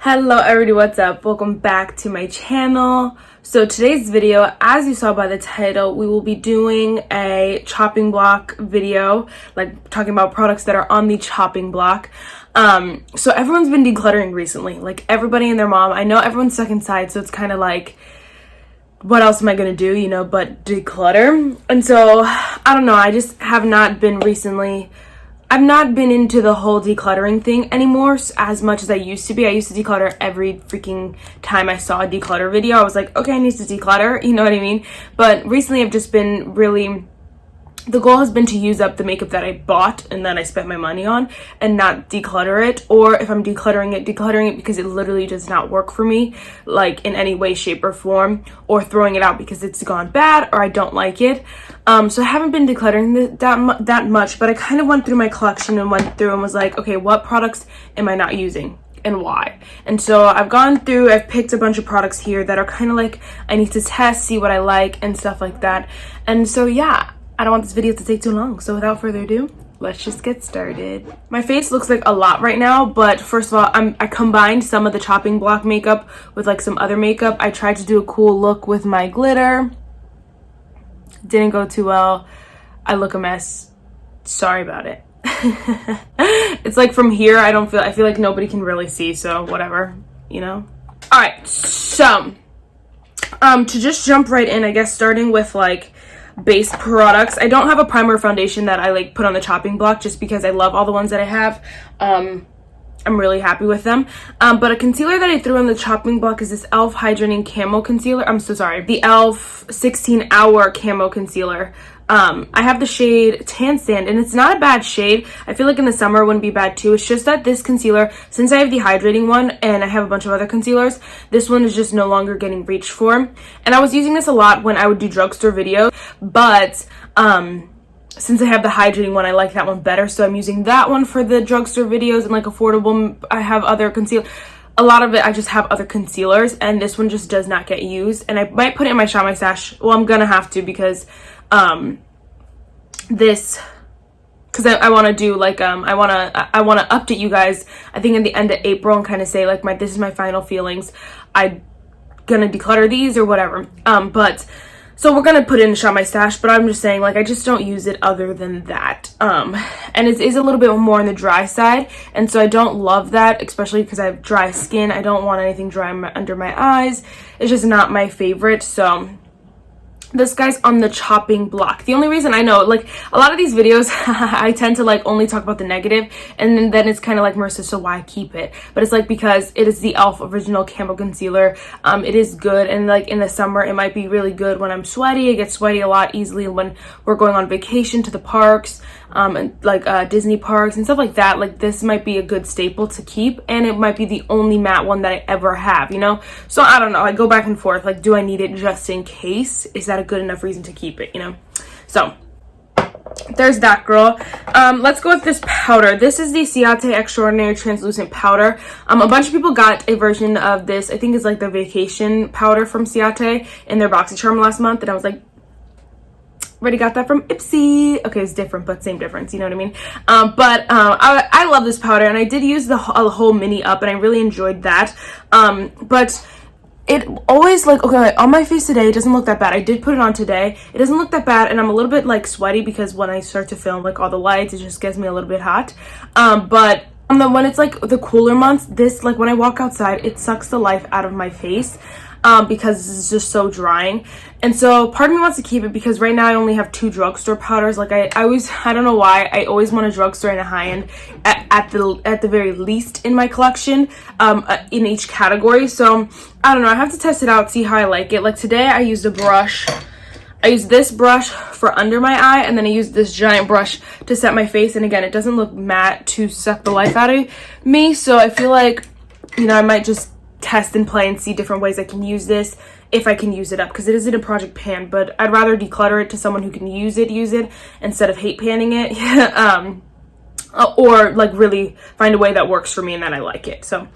Hello everybody, what's up? Welcome back to my channel. So today's video, as you saw by the title, we will be doing a chopping block video, like talking about products that are on the chopping block. So everyone's been decluttering recently, like everybody and their mom. I know everyone's stuck inside, so it's kind of like, what else am I gonna do, you know, but declutter. And so I don't know, I just have not been recently. I've not been into the whole decluttering thing anymore as much as I used to be. I used to declutter every freaking time I saw a declutter video. I was like, okay, I need to declutter, you know what I mean? But recently I've just been really, the goal has been to use up the makeup that I bought and that I spent my money on and not declutter it. Or if I'm decluttering it because it literally does not work for me, like in any way, shape, or form, or throwing it out because it's gone bad or I don't like it. So I haven't been decluttering that much, but I kind of went through my collection and went through and was like, okay, what products am I not using and why? And so I've picked a bunch of products here that are kind of like, I need to test, see what I like and stuff like that. And so yeah, I don't want this video to take too long. So without further ado, let's just get started. My face looks like a lot right now, but first of all, I combined some of the chopping block makeup with like some other makeup. I tried to do a cool look with my glitter. Didn't go too well. I look a mess. Sorry about it. It's like from here, I feel like nobody can really see, so whatever, you know? All right, so to just jump right in, I guess starting with like base products. I don't have a primer foundation that I like put on the chopping block just because I love all the ones that I have. I'm really happy with them. But a concealer that I threw on the chopping block is this e.l.f. Hydrating Camo Concealer. I'm so sorry. The e.l.f. 16 Hour Camo Concealer. I have the shade Tan Sand, and it's not a bad shade. I feel like in the summer it wouldn't be bad too. It's just that this concealer, since I have the hydrating one and I have a bunch of other concealers, this one is just no longer getting reached for. And I was using this a lot when I would do drugstore videos, but since I have the hydrating one, I like that one better. So I'm using that one for the drugstore videos and like affordable. I have other concealer. A lot of it, I just have other concealers, and this one just does not get used. And I might put it in my Shop My Stash. Well, I'm gonna have to because I want to do like I want to update you guys. I think in the end of April and kind of say like this is my final feelings. I'm gonna declutter these or whatever. So we're gonna put it in Shop My Stash, but I'm just saying like I just don't use it other than that. And it is a little bit more on the dry side, and so I don't love that, especially because I have dry skin. I don't want anything dry under my eyes. It's just not my favorite. So this guy's on the chopping block. The only reason I know, like a lot of these videos, I tend to like only talk about the negative, and then it's kind of like, Marissa, so why keep it? But it's like because it is the e.l.f. Original Camo Concealer. It is good, and like in the summer it might be really good when I'm sweaty. I get sweaty a lot easily when we're going on vacation to the parks, and like Disney parks and stuff like that. Like this might be a good staple to keep, and it might be the only matte one that I ever have, you know? So I don't know, I go back and forth, like do I need it just in case? Is that a good enough reason to keep it, you know? So there's that, girl. Let's go with this powder. This is the Ciate Extraordinary Translucent Powder. A bunch of people got a version of this. I think it's like the vacation powder from Ciate in their BoxyCharm last month, and I was like, already got that from Ipsy. Okay, it's different, but same difference, you know what I mean? I love this powder, and I did use the whole mini up, and I really enjoyed that. But it always like, okay, on my face today, it doesn't look that bad. I did put it on today. It doesn't look that bad, and I'm a little bit like sweaty because when I start to film like all the lights, it just gets me a little bit hot. But when it's like the cooler months, this, like when I walk outside, it sucks the life out of my face. Because it's just so drying, and so part of me wants to keep it because right now I only have 2 drugstore powders. Like I don't know why, I always want a drugstore and a high-end at the very least in my collection, in each category. So I don't know, I have to test it out, see how I like it. Like today I used a brush. I used this brush for under my eye, and then I used this giant brush to set my face, and again, it doesn't look matte to suck the life out of me. So I feel like, you know, I might just test and play and see different ways I can use this, if I can use it up, because it isn't a project pan, but I'd rather declutter it to someone who can use it instead of hate panning it. Or like really find a way that works for me and that I like it. So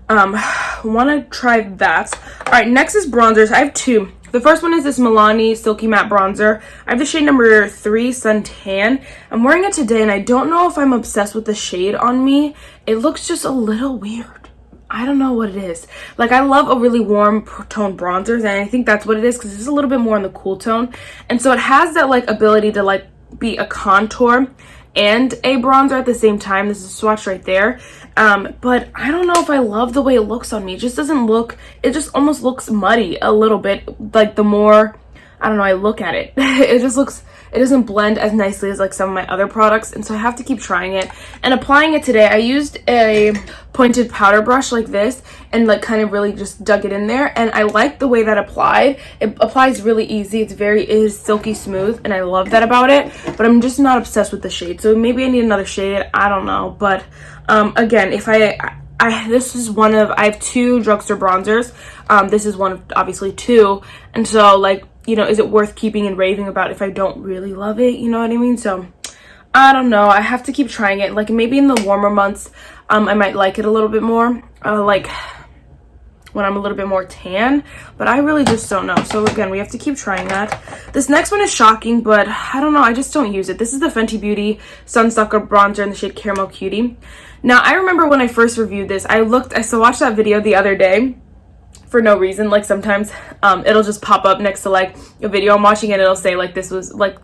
want to try that. All right, next is bronzers. I have 2. The first one is this Milani Silky Matte Bronzer. I have the shade number 3 Suntan. I'm wearing it today, and I don't know if I'm obsessed with the shade on me. It looks just a little weird. I don't know what it is. Like, I love a really warm tone bronzers, and I think that's what it is, because it's a little bit more in the cool tone. And so it has that like ability to like be a contour and a bronzer at the same time. This is a swatch right there. But I don't know if I love the way it looks on me. It just doesn't look, it just almost looks muddy a little bit. Like, the more, I don't know, I look at it, it just looks, it doesn't blend as nicely as like some of my other products. And so I have to keep trying it and applying it today. I used a pointed powder brush like this and like kind of really just dug it in there, and I like the way that applied. It applies really easy. It is silky smooth, and I love that about it, but I'm just not obsessed with the shade. So maybe I need another shade, I don't know. But again, if this is one of, I have 2 drugstore bronzers. This is one of obviously 2, and so like, you know, is it worth keeping and raving about if I don't really love it? You know what I mean? So I don't know. I have to keep trying it. Like, maybe in the warmer months, I might like it a little bit more. Like when I'm a little bit more tan, but I really just don't know. So again, we have to keep trying that. This next one is shocking, but I don't know. I just don't use it. This is the Fenty Beauty Sunsucker Bronzer in the shade Caramel Cutie. Now, I remember when I first reviewed this, I watched that video the other day for no reason. Like, sometimes it'll just pop up next to like a video I'm watching, and it'll say like this is like,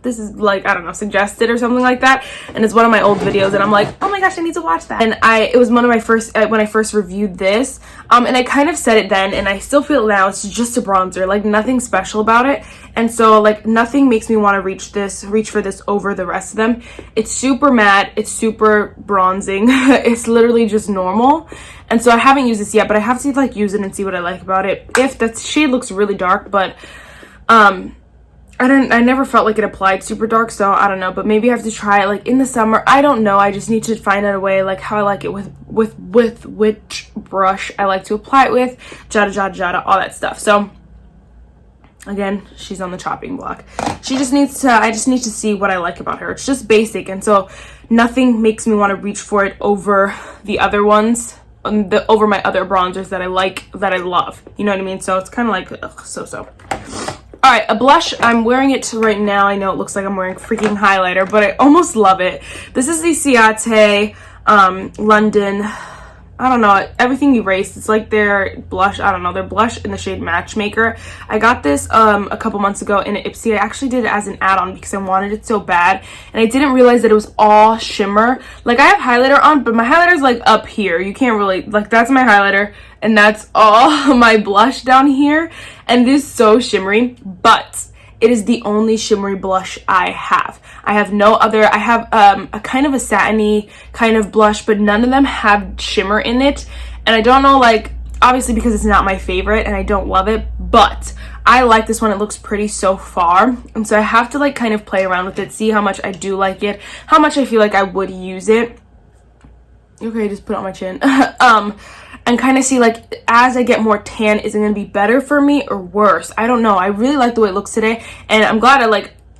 I don't know, suggested or something like that, and it's one of my old videos, and I'm like, oh my gosh, I need to watch that. And it was one of my first when I first reviewed this, and I kind of said it then, and I still feel it now. It's just a bronzer, like nothing special about it. And so like nothing makes me want to reach for this over the rest of them. It's super matte, it's super bronzing. It's literally just normal. And so I haven't used this yet, but I have to like use it and see what I like about it. If that shade looks really dark, but I never felt like it applied super dark, so I don't know. But maybe I have to try it like in the summer. I don't know. I just need to find out a way like how I like it with which brush I like to apply it with, jada, all that stuff. So again, she's on the chopping block. I just need to see what I like about her. It's just basic, and so nothing makes me want to reach for it over the other ones. Over my other bronzers that I like, that I love, you know what I mean? So it's kind of like so. All right, a blush. I'm wearing it right now. I know it looks like I'm wearing freaking highlighter, but I almost love it. This is the Ciate London, I don't know, everything erased. It's like their blush, I don't know, their blush in the shade Matchmaker. I got this a couple months ago in an Ipsy. I actually did it as an add-on because I wanted it so bad, and I didn't realize that it was all shimmer. Like, I have highlighter on, but my highlighter's like up here. You can't really, like, that's my highlighter, and that's all my blush down here, and it is so shimmery, but it is the only shimmery blush I have. I have no other. I have a kind of a satiny kind of blush, but none of them have shimmer in it. And I don't know, like, obviously because it's not my favorite and I don't love it, but I like this one. It looks pretty so far. And so I have to like kind of play around with it, see how much I do like it, how much I feel like I would use it. Okay, just put it on my chin. And kind of see, like, as I get more tan, is it going to be better for me or worse? I don't know. I really like the way it looks today, and I'm glad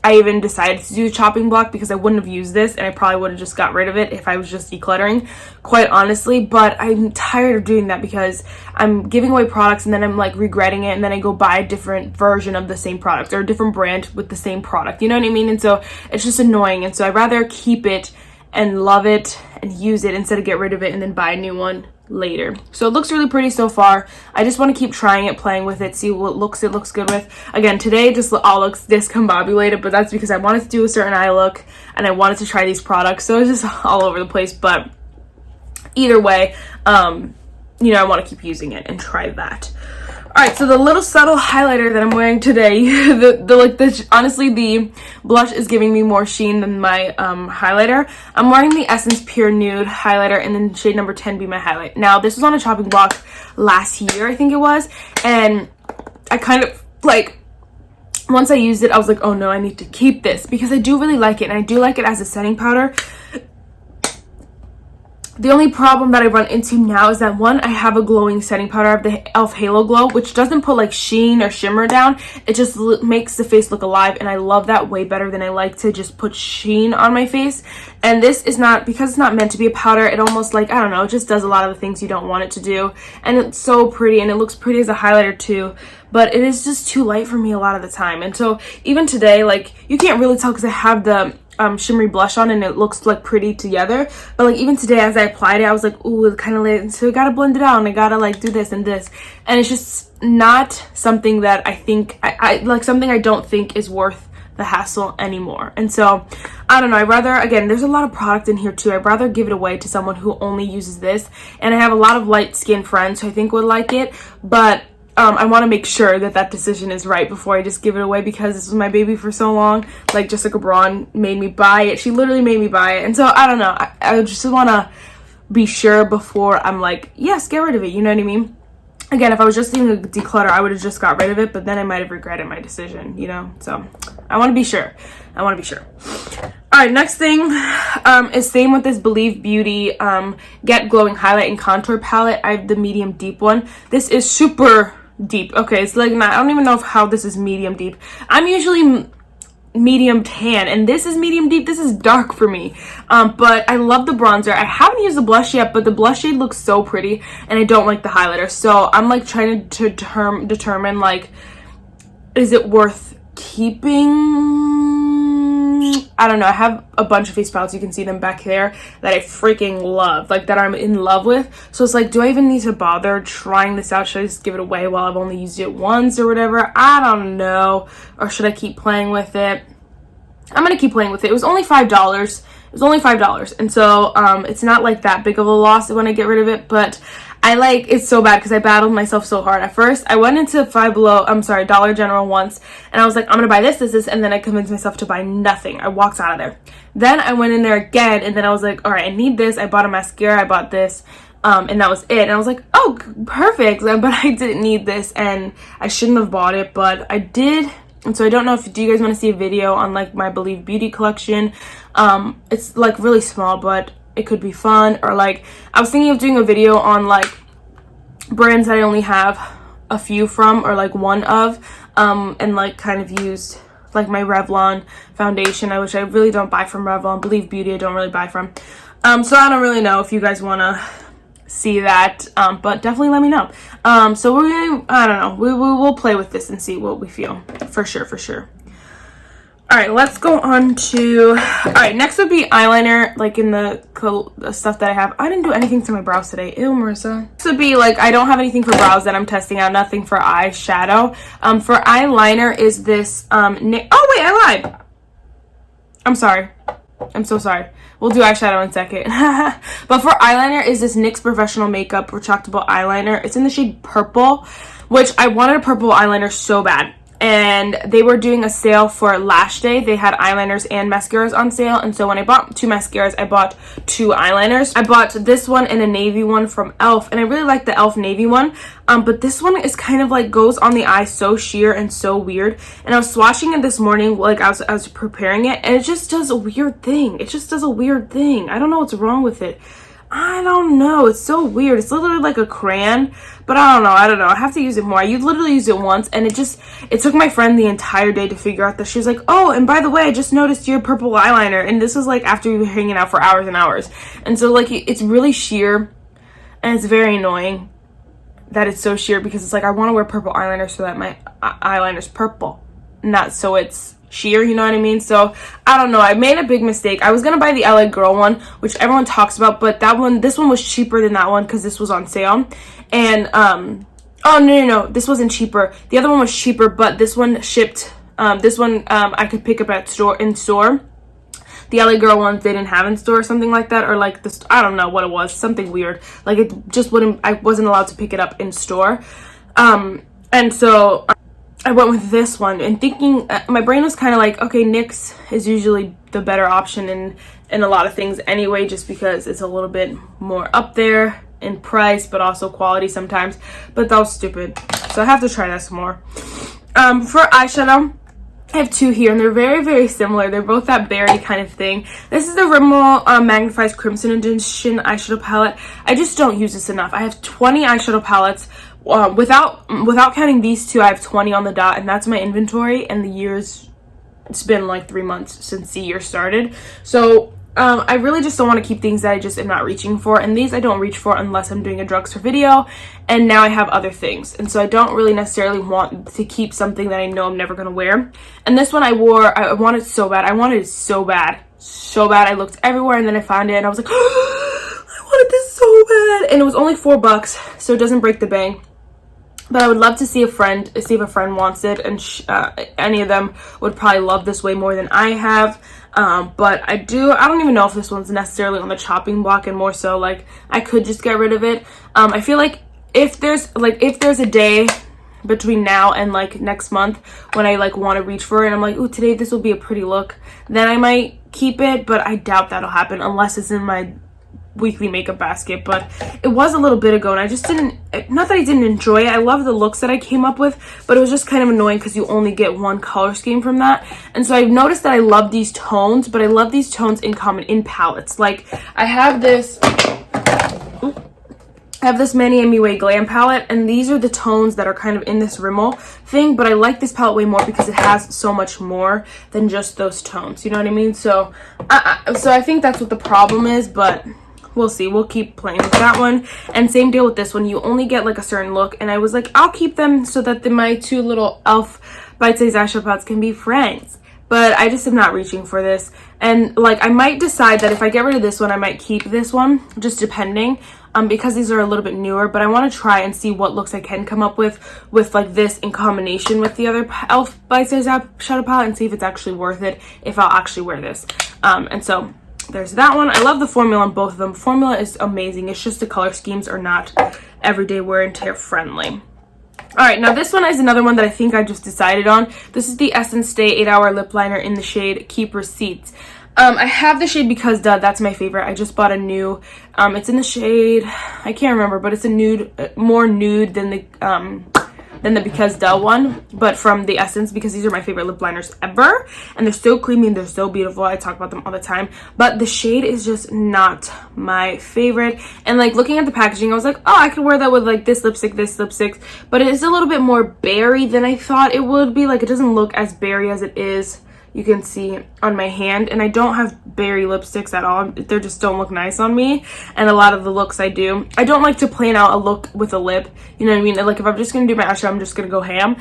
I even decided to do the chopping block, because I wouldn't have used this, and I probably would have just got rid of it if I was just decluttering, quite honestly. But I'm tired of doing that because I'm giving away products and then I'm like regretting it, and then I go buy a different version of the same product or a different brand with the same product, you know what I mean? And so it's just annoying, and so I'd rather keep it and love it and use it instead of get rid of it and then buy a new one later. So it looks really pretty so far. I just want to keep trying it, playing with it, see what looks it looks good with. Again, today just all looks discombobulated, but that's because I wanted to do a certain eye look and I wanted to try these products, so it's just all over the place. But either way, you know, I want to keep using it and try that. Alright, so the little subtle highlighter that I'm wearing today, honestly, the blush is giving me more sheen than my highlighter. I'm wearing the Essence Pure Nude highlighter, and then shade number 10 be my highlight. Now, this was on a chopping block last year, I think it was, and I kind of, like, once I used it, I was like, oh no, I need to keep this, because I do really like it, and I do like it as a setting powder. The only problem that I run into now is that, one, I have a glowing setting powder. I have the e.l.f. Halo Glow, which doesn't put like sheen or shimmer down. It just makes the face look alive, and I love that way better than I like to just put sheen on my face. And this is not, because it's not meant to be a powder, it almost, like, I don't know, it just does a lot of the things you don't want it to do. And it's so pretty, and it looks pretty as a highlighter too, but it is just too light for me a lot of the time. And so even today, like, you can't really tell because I have the shimmery blush on, and it looks like pretty together. But like even today as I applied it, I was like, ooh, it's kind of late, so I gotta blend it out and I gotta like do this and this, and it's just not something that I think I like, something I don't think is worth the hassle anymore. And so I don't know, I'd rather, again, there's a lot of product in here too, I'd rather give it away to someone who only uses this, and I have a lot of light skin friends who I think would like it, but I want to make sure that that decision is right before I just give it away, because this was my baby for so long. Like Jessica Braun made me buy it. She literally made me buy it. And so I don't know, I just want to be sure before I'm like, yes, get rid of it, you know what I mean? Again, if I was just doing a declutter, I would have just got rid of it, but then I might have regretted my decision, you know? So I want to be sure. I want to be sure. All right, next thing is same with this Believe Beauty Get Glowing Highlight and Contour Palette. I have the medium deep one. This is super deep. Okay, it's like not, I don't even know how this is medium deep. I'm usually medium tan, and this is medium deep. This is dark for me, but I love the bronzer. I haven't used the blush yet, but the blush shade looks so pretty, and I don't like the highlighter, so I'm like trying to determine like, is it worth keeping? I don't know. I have a bunch of face palettes, you can see them back there, that I freaking love, like that I'm in love with. So it's like, do I even need to bother trying this out? Should I just give it away while I've only used it once or whatever? I don't know. Or should I keep playing with it? I'm gonna keep playing with it. It was only $5. It was only $5, and so it's not like that big of a loss when I get rid of it, but I like, it's so bad because I battled myself so hard. At first, I went into Dollar General once, and I was like, I'm gonna buy this, and then I convinced myself to buy nothing. I walked out of there. Then I went in there again, and then I was like, all right, I need this. I bought a mascara, I bought this, and that was it. And I was like, oh, perfect, but I didn't need this, and I shouldn't have bought it, but I did. And so I don't know if, do you guys want to see a video on like my Believe Beauty collection? It's like really small, but it could be fun. Or like, I was thinking of doing a video on like brands that I only have a few from, or like one of, and like kind of used like my Revlon foundation, which I really don't buy from Revlon. Believe Beauty I don't really buy from. So I don't really know if you guys want to see that, but definitely let me know. So we're gonna, I don't know, we'll play with this and see what we feel, for sure. All right, let's go on to, all right, next would be eyeliner, like in the stuff that I have. I didn't do anything to my brows today. Ew, Marissa. This would be like, I don't have anything for brows that I'm testing out, nothing for eyeshadow. For eyeliner is this, oh wait, I lied. I'm sorry. I'm so sorry. We'll do eyeshadow in a second. But for eyeliner is this NYX Professional Makeup Retractable Eyeliner. It's in the shade Purple, which I wanted a purple eyeliner so bad. And they were doing a sale for Lash Day. They had eyeliners and mascaras on sale. And so when I bought 2 mascaras, I bought 2 eyeliners. I bought this one and a navy one from e.l.f. And I really like the e.l.f. navy one. But this one is kind of like goes on the eye so sheer and so weird. And I was swatching it this morning, like I was preparing it. And it just does a weird thing. It just does a weird thing. I don't know what's wrong with it. I don't know. It's so weird. It's literally like a crayon, but I don't know. I have to use it more. I literally used it once, and it took my friend the entire day to figure out that. She was like, oh, and by the way, I just noticed your purple eyeliner. And this was like after we were hanging out for hours and hours. And so like it's really sheer, and it's very annoying that it's so sheer, because it's like I want to wear purple eyeliner so that my eyeliner's purple, not so it's sheer, you know what I mean? So I don't know, I made a big mistake. I was gonna buy the LA Girl one, which everyone talks about, but this one was cheaper than that one because this was on sale. And oh no, this wasn't cheaper. The other one was cheaper, but this one shipped. This one I could pick up at in store. The LA Girl ones they didn't have in store or something like that, or like this, I don't know what it was, something weird. Like it just wouldn't, I wasn't allowed to pick it up in store. And so I went with this one, and thinking, my brain was kind of like, okay, NYX is usually the better option in a lot of things anyway, just because it's a little bit more up there in price, but also quality sometimes. But that was stupid, so I have to try that some more. For eyeshadow, I have 2 here, and they're very, very similar. They're both that berry kind of thing. This is the Rimmel Magnifies Crimson Edition eyeshadow palette. I just don't use this enough. I have 20 eyeshadow palettes. Without counting these 2, I have 20 on the dot, and that's my inventory. And the years, it's been like 3 months since the year started. So I really just don't want to keep things that I just am not reaching for, and these I don't reach for unless I'm doing a drugstore video, and now I have other things, and so I don't really necessarily want to keep something that I know I'm never going to wear. And this one I wore, I wanted it so bad. I wanted it so bad. So bad. I looked everywhere, and then I found it, and I was like, I wanted this so bad. And it was only $4, so it doesn't break the bank. But I would love to see if a friend wants it, and any of them would probably love this way more than I have. But I don't even know if this one's necessarily on the chopping block, and more so like I could just get rid of it. I feel like if there's a day between now and like next month when I like want to reach for it and I'm like, ooh, today this will be a pretty look, then I might keep it, but I doubt that'll happen unless it's in my weekly makeup basket. But it was a little bit ago, and I just didn't, not that I didn't enjoy it, I love the looks that I came up with, but it was just kind of annoying because you only get one color scheme from that. And so I've noticed that I love these tones, but I love these tones in common in palettes. Like I have this Manny MUA Glam palette, and these are the tones that are kind of in this Rimmel thing, but I like this palette way more because it has so much more than just those tones, you know what I mean? So I think that's what the problem is, but we'll see. We'll keep playing with that one. And same deal with this one. You only get like a certain look, and I was like, I'll keep them so that my two little e.l.f. bite-sized eyeshadow palettes can be friends. But I just am not reaching for this. And like I might decide that if I get rid of this one, I might keep this one, just depending, because these are a little bit newer. But I want to try and see what looks I can come up with like this in combination with the other e.l.f. bite-sized eyeshadow palette, and see if it's actually worth it, if I'll actually wear this. And so there's that one. I love the formula on both of them. Formula is amazing. It's just the color schemes are not everyday wear and tear friendly. All right, now this one is another one that I think I just decided on. This is the Essence Stay 8-Hour Lip Liner in the shade Keep Receipts. I have the shade Because Duh. That's my favorite. I just bought a new. It's in the shade, I can't remember, but it's a nude, more nude than the Because Duh one, but from the Essence, because these are my favorite lip liners ever, and they're so creamy and they're so beautiful. I talk about them all the time, but the shade is just not my favorite. And like looking at the packaging, I was like, oh, I could wear that with like this lipstick, but it is a little bit more berry than I thought it would be. Like it doesn't look as berry as it is, you can see on my hand, and I don't have berry lipsticks at all. They just don't look nice on me, and a lot of the looks I don't like to plan out a look with a lip, you know what I mean? Like if I'm just gonna do my eyeshadow, I'm just gonna go ham,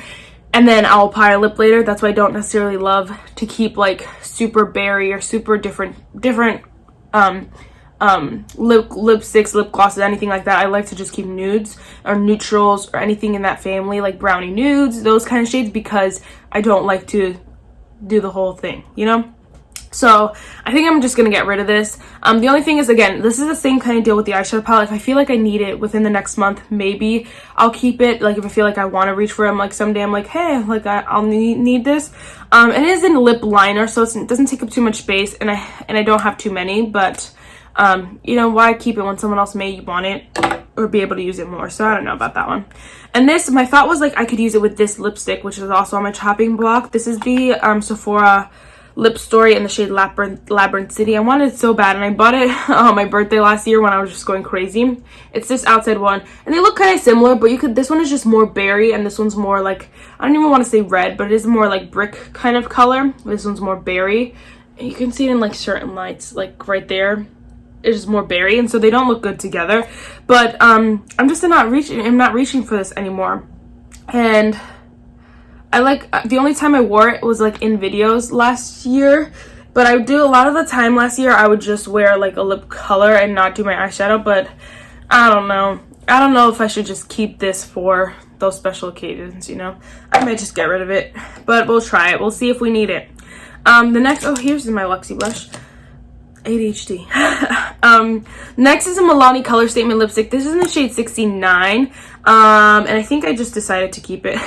and then I'll apply a lip later. That's why I don't necessarily love to keep like super berry or super different lipsticks, lip glosses, anything like that. I like to just keep nudes or neutrals or anything in that family, like brownie nudes, those kind of shades, because I don't like to do the whole thing, you know? So I think I'm just gonna get rid of this. The only thing is, again, this is the same kind of deal with the eyeshadow palette. If I feel like I need it within the next month, maybe I'll keep it. Like if I feel like I want to reach for it, I'm like someday I'm like, hey, like I'll need this. It is in lip liner, so it doesn't take up too much space, and I don't have too many, but you know, why keep it when someone else may want it or be able to use it more? So I don't know about that one. And this, my thought was like I could use it with this lipstick, which is also on my chopping block. This is the Sephora Lip Story in the shade Labyrinth City. I wanted it so bad, and I bought it on my birthday last year when I was just going crazy. It's this outside one, and they look kind of similar, but this one is just more berry, and this one's more like, I don't even want to say red, but it is more like brick kind of color. This one's more berry, and you can see it in like certain lights, like right there. It's just more berry, and so they don't look good together. But I'm not reaching for this anymore. And I like, the only time I wore it was like in videos last year, but I do a lot of the time last year I would just wear like a lip color and not do my eyeshadow. But I don't know if I should just keep this for those special occasions, you know. I might just get rid of it, but we'll try it. We'll see if we need it. The next, oh, here's my Luxie blush. ADHD. Next is a Milani Color Statement lipstick. This is in the shade 69, and I think I just decided to keep it.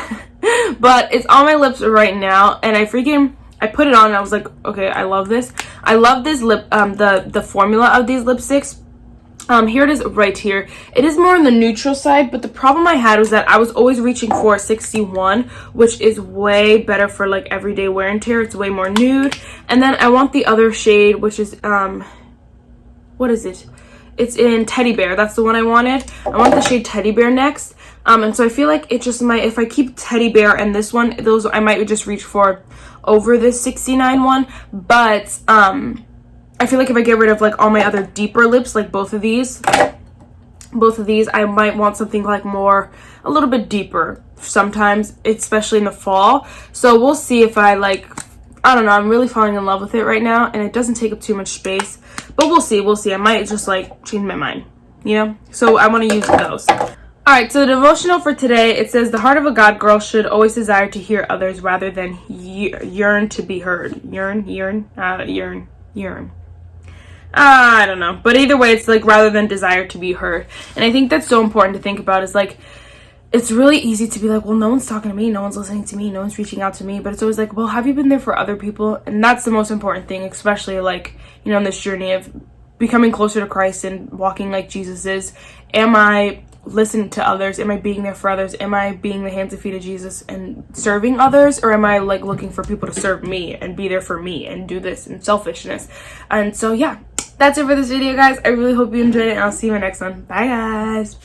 But it's on my lips right now, and I put it on and I was like, okay, I love this. I love this lip, the formula of these lipsticks. Here it is right here. It is more on the neutral side, but the problem I had was that I was always reaching for 61, which is way better for like everyday wear and tear. It's way more nude. And then I want the other shade, which is, what is it? It's in Teddy Bear. That's the one I wanted. I want the shade Teddy Bear next. And so I feel like it just might, if I keep Teddy Bear and this one, those I might just reach for over this 69 one. But, I feel like if I get rid of like all my other deeper lips, like both of these, I might want something like more, a little bit deeper sometimes, especially in the fall. So we'll see if I like, I don't know, I'm really falling in love with it right now, and it doesn't take up too much space, but we'll see. I might just like change my mind, you know? So I want to use those. Alright, so the devotional for today, it says, the heart of a God girl should always desire to hear others rather than yearn to be heard. Yearn. I don't know. But either way, it's like rather than desire to be heard. And I think that's so important to think about, is like, it's really easy to be like, well, no one's talking to me, no one's listening to me, no one's reaching out to me. But it's always like, well, have you been there for other people? And that's the most important thing, especially like, you know, on this journey of becoming closer to Christ and walking like Jesus is. Am I listening to others? Am I being there for others? Am I being the hands and feet of Jesus and serving others? Or am I like looking for people to serve me and be there for me and do this and selfishness? And so yeah, that's it for this video, guys. I really hope you enjoyed it, and I'll see you in my next one. Bye, guys.